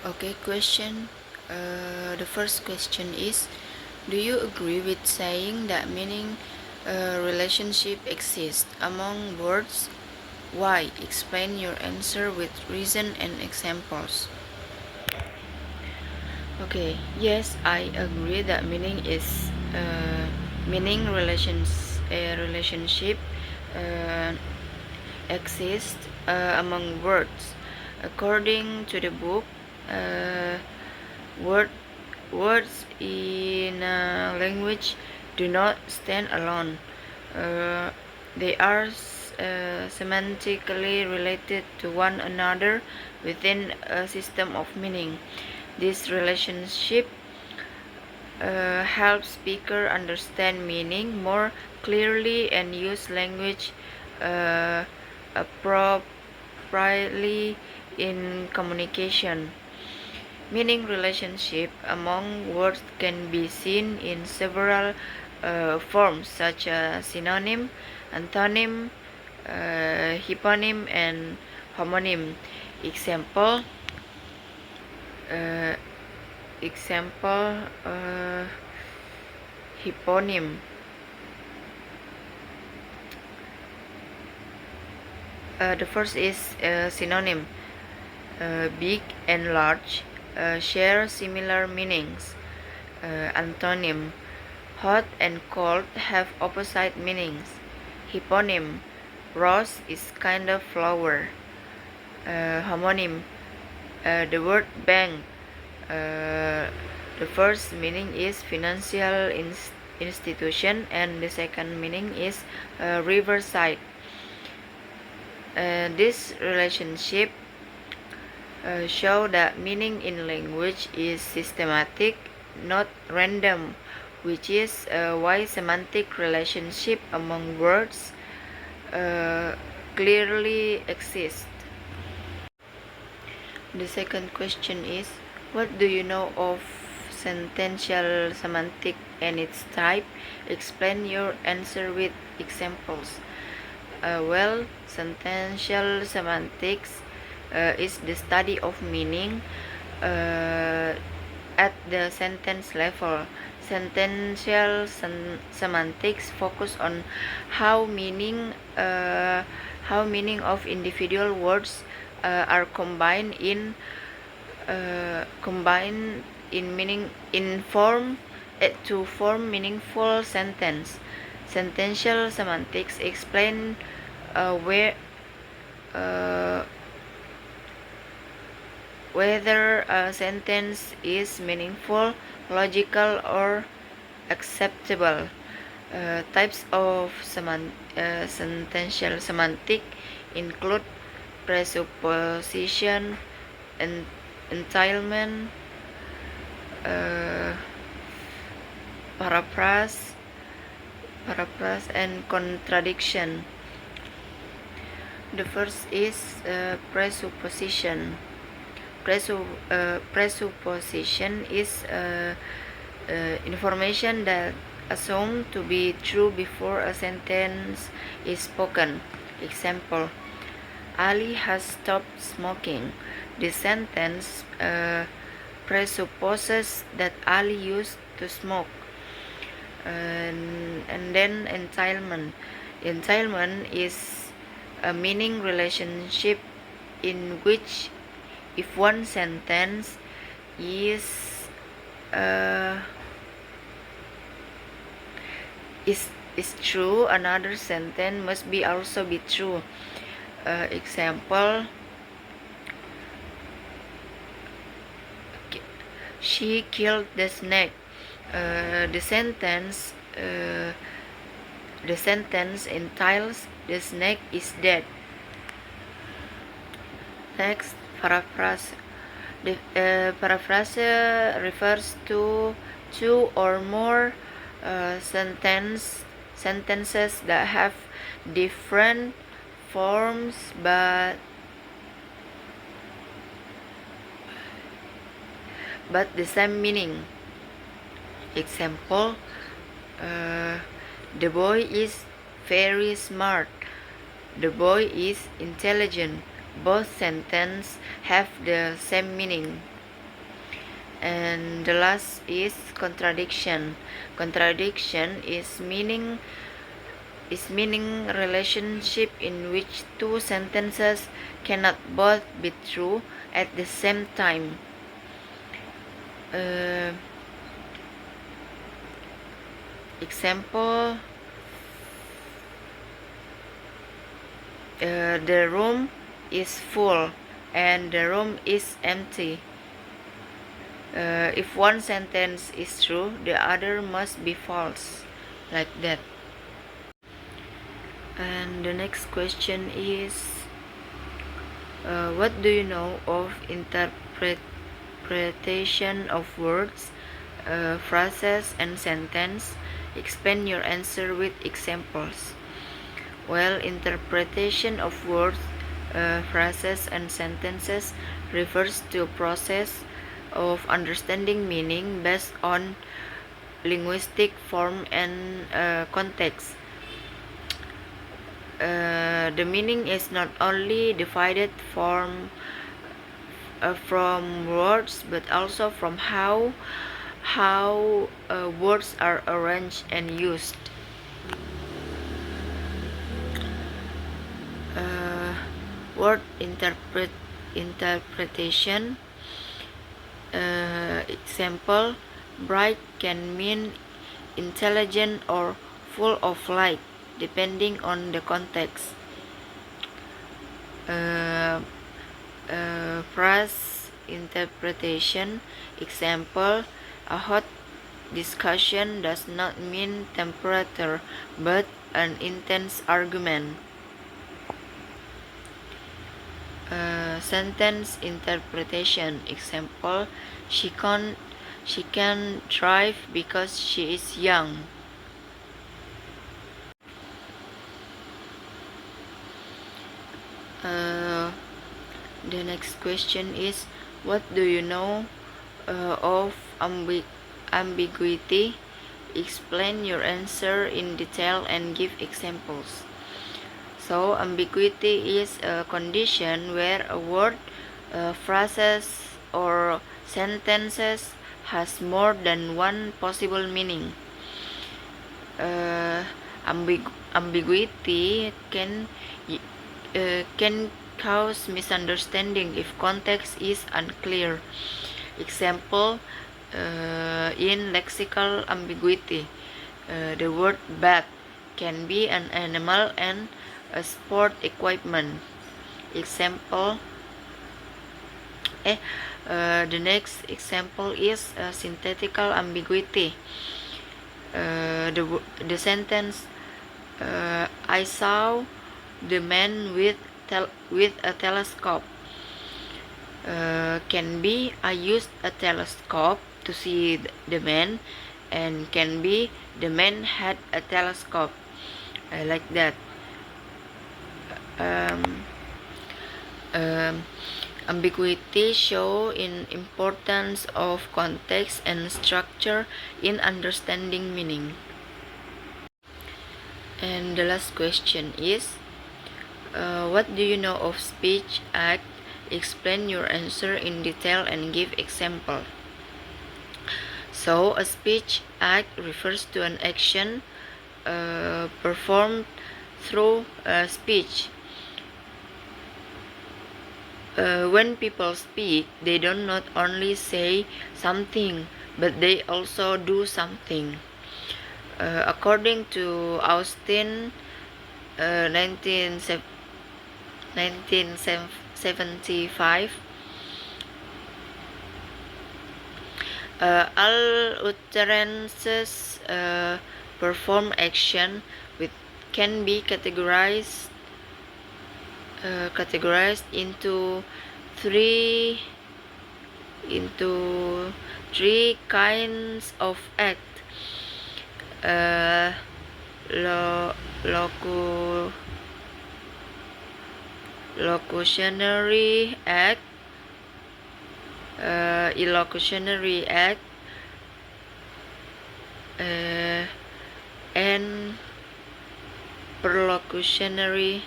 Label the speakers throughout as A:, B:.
A: Okay, question. The first question is, do you agree with saying that meaning relationship exists among words? Why? Explain your answer with reason and examples. Okay, yes, I agree that meaning relationship uh, exist among words. According to the book, uh, word, words in a language do not stand alone. Uh, they are semantically related to one another within a system of meaning. This relationship helps speaker understand meaning more clearly and use language uh, appropriately in communication. Meaning relationship among words can be seen in several forms such as synonym, antonym, hyponym, and homonym. Example, uh, example, hyponym. The first is synonym. Big and large share similar meanings. Antonym. Hot and cold have opposite meanings. Hyponym. Rose is kind of flower. Homonym. The word bank. The first meaning is financial institution, and the second meaning is riverside. This relationship show that meaning in language is systematic, not random, which is why semantic relationship among words clearly exist. The second question is, what do you know of sentential semantic and its type? Explain your answer with examples. Well, sentential semantics is the study of meaning at the sentence level. Sentential semantics focus on how meaning of individual words are combined in meaning in form to form meaningful sentence. Sentential semantics explain where whether a sentence is meaningful, logical, or acceptable. Types of sentential semantic include presupposition, entailment, uh, paraphrase, and contradiction. The first is presupposition. Presupposition is information that assumed to be true before a sentence is spoken. Example, Ali has stopped smoking. This sentence presupposes that Ali used to smoke. And then entailment. Entailment is a meaning relationship in which if one sentence is uh, is true, another sentence must be also be true. Example, she killed the snake. The sentence entails the snake is dead. Next, paraphrase. The paraphrase refers to two or more sentences that have different forms but the same meaning. Example, the boy is very smart. The boy is intelligent. Both sentences have the same meaning. And the last is contradiction. Contradiction is meaning relationship in which two sentences cannot both be true at the same time. Example, the room is full and the room is empty. If one sentence is true, the other must be false, like that. And the next question is, what do you know of interpretation of words, phrases, and sentence? Explain your answer with examples. Well, interpretation of words, phrases, and sentences refers to a process of understanding meaning based on linguistic form and context. The meaning is not only divided from words, but also from how words are arranged and used. Word interpretation. Example, bright can mean intelligent or full of light, depending on the context. Phrase interpretation. Example, a hot discussion does not mean temperature, but an intense argument. Sentence interpretation. Example, she can drive because she is young. The next question is, what do you know of ambiguity? Explain your answer in detail and give examples. So, ambiguity is a condition where a word, phrases, or sentences has more than one possible meaning. Ambiguity can cause misunderstanding if context is unclear. Example, in lexical ambiguity, the word bat can be an animal and a sport equipment. Example, the next example is synthetical ambiguity. The sentence, I saw the man with a telescope, can be I used a telescope to see the man, and can be the man had a telescope, like that. Ambiguity show in importance of context and structure in understanding meaning. And the last question is, what do you know of speech act? Explain your answer in detail and give example. So, a speech act refers to an action performed through speech. When people speak, they don't not only say something, but they also do something. According to Austin, 1975, all utterances perform action which can be categorized into three kinds of act. Locutionary act, illocutionary act, and perlocutionary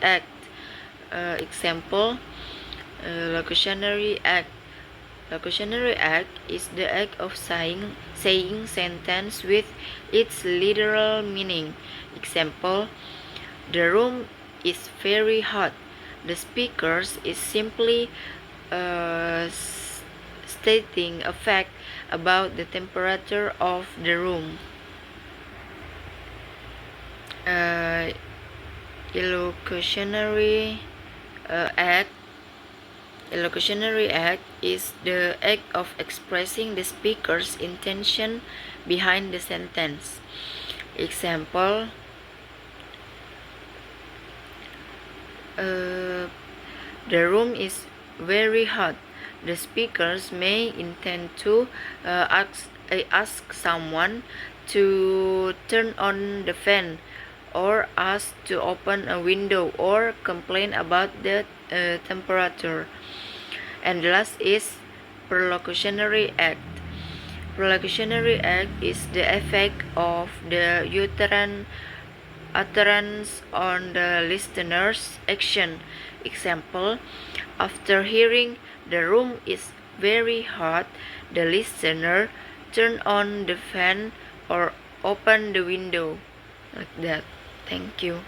A: act. Example, Locutionary act. Locutionary act is the act of saying sentence with its literal meaning. Example: the room is very hot. The speakers is simply stating a fact about the temperature of the room. Illocutionary act. Illocutionary act is the act of expressing the speaker's intention behind the sentence. Example: the room is very hot. The speakers may intend to ask someone to turn on the fan, or ask to open a window, or complain about the temperature. And the last is perlocutionary act. Perlocutionary act is the effect of the utterance on the listener's action. Example: after hearing "the room is very hot," the listener turned on the fan or opened the window. Like that. Thank you.